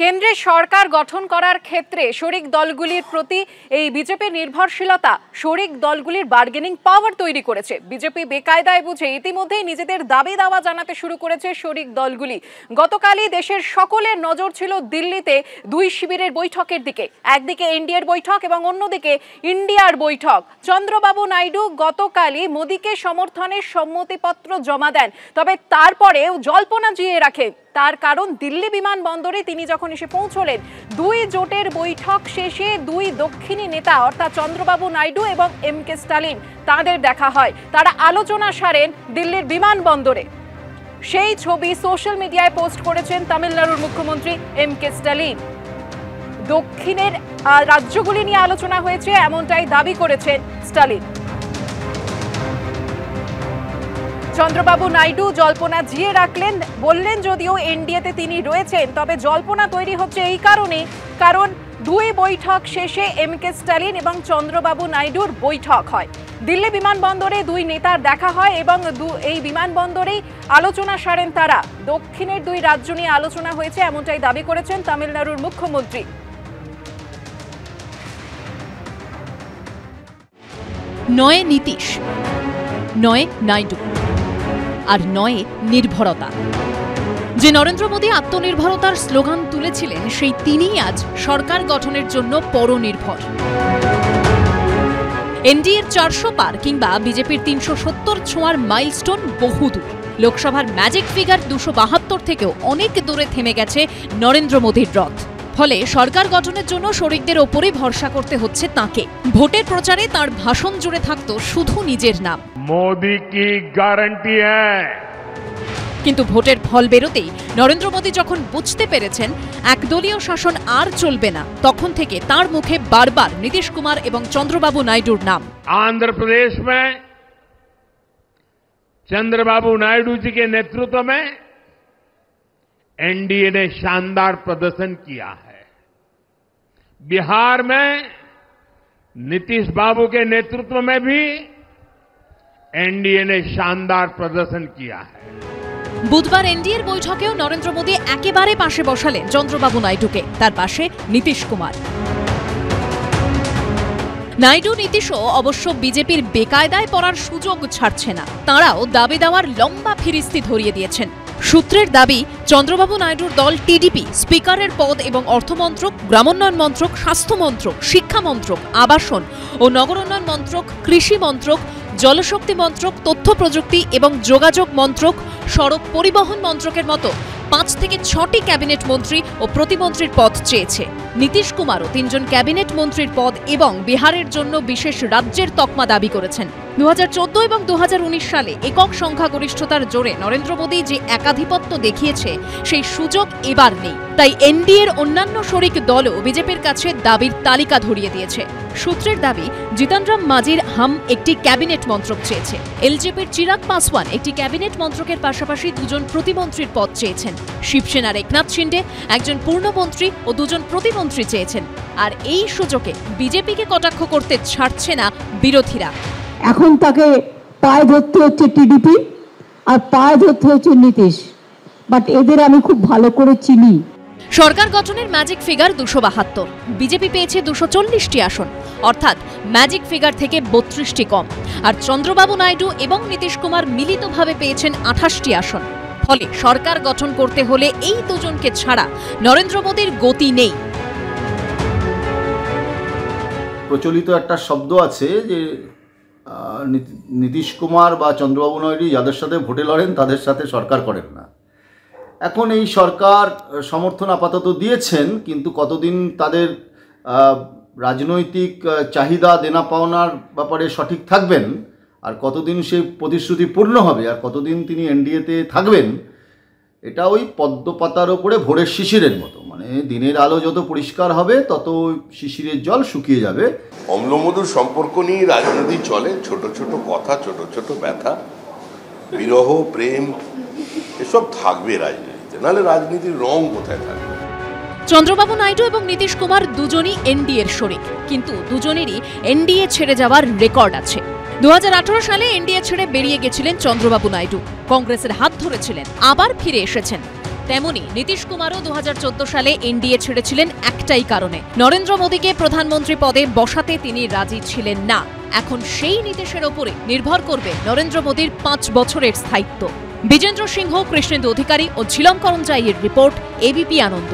কেন্দ্রে সরকার গঠন করার ক্ষেত্রে শরিক দলগুলির প্রতি এই বিজেপির নির্ভরশীলতা শরিক দলগুলির বার্গেনিং পাওয়ার তৈরি করেছে। বিজেপি বেকায়দায় বুঝে ইতিমধ্যেই নিজেদের দাবি দাওয়া জানাতে শুরু করেছে শরিক দলগুলি। গতকালই দেশের সকলের নজর ছিল দিল্লিতে দুই শিবিরের বৈঠকের দিকে, একদিকে এনডিএর বৈঠক এবং অন্যদিকে ইন্ডিয়ার বৈঠক। চন্দ্রবাবু নাইডু গতকালই মোদীকে সমর্থনের সম্মতিপত্র জমা দেন, তবে তারপরেও জল্পনা জিয়ে রাখে। তার কারণ দিল্লি বিমানবন্দরে তিনি যখন এসে পৌঁছলেন, দুই জোটের বৈঠক শেষে দুই দক্ষিণী নেতা অর্থাৎ চন্দ্রবাবু নাইডু এবং এম.কে. স্টালিন তাদের দেখা হয়। তারা আলোচনা সারেন দিল্লির বিমানবন্দরে। সেই ছবি সোশ্যাল মিডিয়ায় পোস্ট করেছেন তামিলনাড়ুর মুখ্যমন্ত্রী এম.কে. স্টালিন। দক্ষিণের রাজ্যগুলি নিয়ে আলোচনা হয়েছে এমনটাই দাবি করেছেন স্টালিন। চন্দ্রবাবু নাইডু জল্পনা জিয়ে রাখলেন, বললেন যদিও এনডিএতে তিনি রয়েছেন, তবে জল্পনা তৈরি হচ্ছে এই কারণে, কারণ দুই বৈঠক শেষে এম.কে. স্টালিন এবং চন্দ্রবাবু নাইডুর বৈঠক হয়। দিল্লি বিমানবন্দরে দুই নেতার দেখা হয় এবং এই বিমানবন্দরেই আলোচনা সারেন তারা। দক্ষিণের দুই রাজ্য নিয়ে আলোচনা হয়েছে এমনটাই দাবি করেছেন তামিলনাড়ুর মুখ্যমন্ত্রী। নয় নীতিশ, নয় নাইডু, আর নয় নির্ভরতা। যে নরেন্দ্র মোদী আত্মনির্ভরতার স্লোগান তুলেছিলেন, সেই তিনিই আজ সরকার গঠনের জন্য পরনির্ভর। এনডিএর 400 পার কিংবা বিজেপির 370 ছোঁয়ার মাইলস্টোন বহুদূর। লোকসভার ম্যাজিক ফিগার 272 থেকেও অনেক দূরে থেমে গেছে নরেন্দ্র মোদীর রথ। ফলে সরকার গঠনের জন্য শরিকদের ওপরে ভরসা করতে হচ্ছে তাঁকে। ভোটের প্রচারে তার ভাষণ জুড়ে থাকত শুধু নিজের নাম, মোদি কি গ্যারান্টি হ্যায়। কিন্তু ভোটের ফল বেরোতেই নরেন্দ্র মোদী যখন বুঝতে পেরেছেন একদলীয় শাসন আর চলবে না, তখন থেকে তার মুখে বারবার নীতিশ কুমার এবং চন্দ্রবাবু নাইডুর নাম। आंध्र प्रदेश में चंद्रबाबू नायडू जी के नेतृत्व में एनडीए ने शानदार प्रदर्शन किया है। बिहार में नीतीश बाबू के नेतृत्व में भी एनडीए ने शानदार प्रदर्शन किया है। বুধবার এনডিএর বৈঠকেও নরেন্দ্র মোদী একেবারে পাশে বসালেন চন্দ্রবাবু নাইডুকে, তার পাশে নীতিশ কুমার। নাইডু নীতিশও অবশ্য বিজেপির বেকায়দায় পড়ার সুযোগ ছাড়ছে না। তাঁরাও দাবি দেওয়ার লম্বা ফিরিস্তি ধরিয়ে দিয়েছেন। সূত্রের দাবি, চন্দ্রবাবু নাইডুর দল টিডিপি স্পিকারের পদ এবং অর্থমন্ত্রক, গ্রামোন্নয়ন মন্ত্রক, স্বাস্থ্য মন্ত্রক, শিক্ষা মন্ত্রক, আবাসন ও নগরোন্নয়ন মন্ত্রক, কৃষি মন্ত্রক, জলশক্তি মন্ত্রক, তথ্য প্রযুক্তি এবং যোগাযোগ মন্ত্রক, সড়ক পরিবহন মন্ত্রকের মতো 5 থেকে 6টি ক্যাবিনেট মন্ত্রী ও প্রতিমন্ত্রীর পদ চেয়েছে। নীতিশ কুমারও 3 জন ক্যাবিনেট মন্ত্রীর পদ এবং বিহারের জন্য বিশেষ রাজ্যের তকমা দাবি করেছেন। 2014 এবং 2019 সালে একক সংখ্যাগরিষ্ঠতার জোরে নরেন্দ্র মোদী যে একাধিপত্য দেখিয়েছে, সেই সুযোগ এবার নেই। তাই এনডিএর অন্যান্য শরিক দলও বিজেপির কাছে দাবির তালিকা ধরিয়ে দিয়েছে। সূত্রের দাবি, জিতন রাম মাঝির হাম একটি ক্যাবিনেট মন্ত্রক চেয়েছে। এলজেপির চিরাগ পাসওয়ান একটি ক্যাবিনেট মন্ত্রকের পাশাপাশি 2 জন প্রতিমন্ত্রীর পদ চেয়েছেন। শিবসেনার একনাথ শিন্ডে একজন পূর্ণমন্ত্রী ও 2 জন প্রতিমন্ত্রী চেয়েছেন। আর এই সুযোগে বিজেপিকে কটাক্ষ করতে ছাড়ছে না বিরোধীরা। এখন তাকে পায়ে ধরতে হচ্ছে টিডিপি আর পায়ে ধরতে হচ্ছে নীতিশ, বাট এদের আমি খুব ভালো করে চিনি। সরকার গঠনের ম্যাজিক ফিগার 272, বিজেপি পেয়েছে 240টি আসন, অর্থাৎ ম্যাজিক ফিগার থেকে 32টি কম। আর চন্দ্রবাবু নাইডু এবং নীতিশ কুমার মিলিতভাবে পেয়েছেন 28টি আসন। ফলে সরকার গঠন করতে হলে এই দুজনকে ছাড়া নরেন্দ্র মোদীর গতি নেই। প্রচলিত একটা শব্দ আছে যে নীতিশ কুমার বা চন্দ্রবাবু নাইডু যাদের সাথে ভোটে লড়েন তাদের সাথে সরকার করেন না। এখন এই সরকার সমর্থন আপাতত দিয়েছেন, কিন্তু কতদিন তাদের রাজনৈতিক চাহিদা দেনা পাওনার ব্যাপারে সঠিক থাকবেন, আর কতদিন সেই প্রতিশ্রুতি পূর্ণ হবে, আর কতদিন তিনি এনডিএতে থাকবেন, এটা ওই পদ্মপাতার ওপরে ভোরের শিশিরের মতো। মানে দিনের আলো যত পরিষ্কার হবে তত শিশিরের জল শুকিয়ে যাবে। অম্লমধুর সম্পর্ক নিয়ে রাজনীতি চলে, ছোট ছোট কথা, ছোট ছোট ব্যথা, বিরহ, প্রেম, এসব থাকবে রাজনীতিতে, নাহলে রাজনীতির রং কোথায় থাকবে। চন্দ্রবাবু নাইডু এবং নীতিশ কুমার দুজনই এনডিএর শরিক, কিন্তু দুজনেরই এনডিএ ছেড়ে যাওয়ার রেকর্ড আছে। 2018 সালে এনডিএ ছেড়ে বেরিয়ে গেছিলেন চন্দ্রবাবু নাইডু, কংগ্রেসের হাত ধরেছিলেন, আবার ফিরে এসেছেন। তেমনি নীতিশ কুমারও 2014 সালে এনডিএ ছেড়েছিলেন একটাই কারণে, নরেন্দ্র মোদীকে প্রধানমন্ত্রী পদে বসাতে তিনি রাজি ছিলেন না। এখন সেই নীতিশের ওপরে নির্ভর করবে নরেন্দ্র মোদীর 5 বছরের স্থায়িত্ব। বিজেন্দ্র সিংহ, কৃষ্ণেন্দু অধিকারী ও ঝিলম করঞ্জাইয়ের রিপোর্ট, এবিপি আনন্দ।